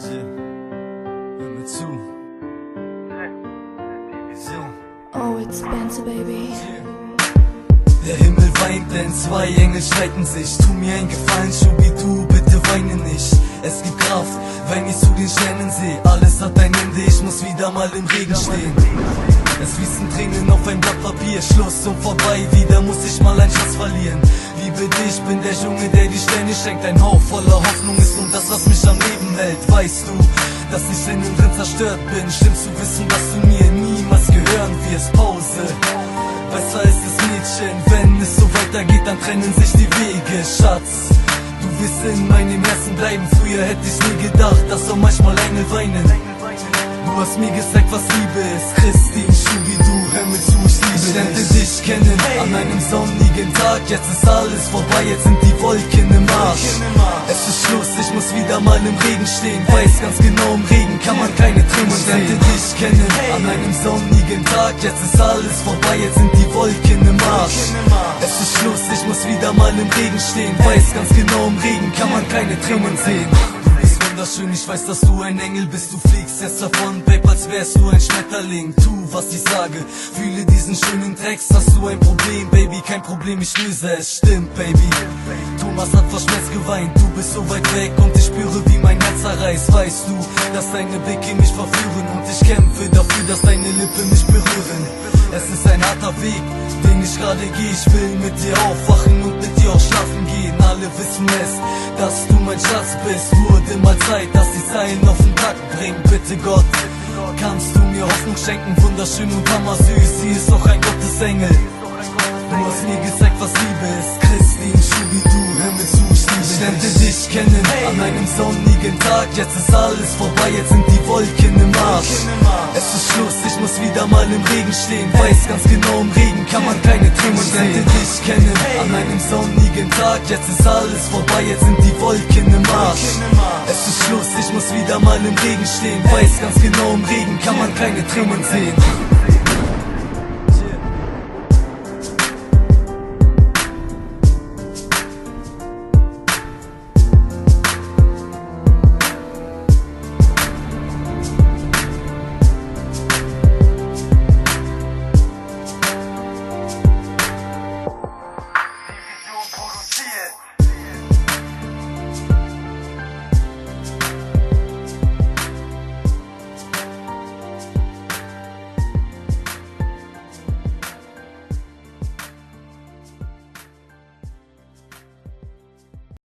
Hör mir zu. Oh, it's Spencer, baby. Der Himmel weint, denn zwei Engel streiten sich. Tu mir einen Gefallen, Schubidu, bitte weine nicht. Es gibt Kraft, wenn ich zu den Sternen sehe. Alles hat ein Ende, ich muss wieder mal im Regen stehen. Es fließen Tränen auf ein Blatt Papier. Schluss und vorbei, wieder muss ich mal einen Schatz verlieren. Liebe dich, bin der Junge, der die Sterne schenkt. Ein Hauch voller Hoffnung ist und das, was mich am Leben hält. Weißt du, dass ich innen drin zerstört bin? Stimmt zu wissen, dass du mir niemals gehören wirst. Pause, besser ist es, Mädchen. Wenn es so weitergeht, dann trennen sich die Wege, Schatz. Du wirst in meinem Herzen bleiben. Früher hätte ich nie gedacht, dass auch manchmal Engel weinen. Du hast mir gezeigt, was Liebe ist. Christine, Schubidu, hör mir zu, ich liebe dich. Ich lernte dich kennen an einem sonnigen Tag. Jetzt ist alles vorbei, jetzt sind die Wolken im Arsch. Es ist Schluss, ich muss wieder mal im Regen stehen. Weiß ganz genau, im Regen kann man keine Tränen sehen. Ich lernte dich kennen an einem sonnigen Tag. Jetzt ist alles vorbei, jetzt sind die Wolken im Arsch. Es ist Schluss, ich muss wieder mal im Regen stehen. Weiß ganz genau, im Regen kann man keine Tränen sehen. Wunderschön, ich weiß, dass du ein Engel bist. Du fliegst jetzt davon, Babe, als wärst du ein Schmetterling. Tu, was ich sage, fühle diesen schönen Text. Hast du ein Problem, Baby, kein Problem, ich löse es. Stimmt, Baby, Thomas hat vor Schmerz geweint. Du bist so weit weg und ich spüre, wie mein Herz zerreißt. Weißt du, dass deine Blicke mich verführen und ich kämpfe dafür, dass deine Lippen mich berühren. Es ist ein harter Weg, den ich gerade gehe. Ich will mit dir aufwachen und mit dir auch schlafen gehen. Alle wissen es, dass du mein Schatz bist. Wurde mal Zeit, dass die Zeilen auf den Takt bringen. Bitte Gott, kannst du mir Hoffnung schenken? Wunderschön und hammersüß, sie ist auch ein Gottesengel. Du hast mir gezeigt, was Liebe ist. Christine, Schubidu, hör mir zu, ich liebe dich. Ich lernte dich kennen an einem sonnigen Tag. Jetzt ist alles vorbei, jetzt sind die Wolken im Arsch. Es ist Schluss, ich muss wieder mal im Regen stehen. Weiß ganz genau, im Regen kann man keine Tränen sehen. Ich lernte dich kennen an einem sonnigen Tag. Jetzt ist alles vorbei, jetzt sind die Wolken im Arsch. Es ist Schluss, ich muss wieder mal im Regen stehen. Weiß ganz genau, im Regen kann man keine Tränen sehen.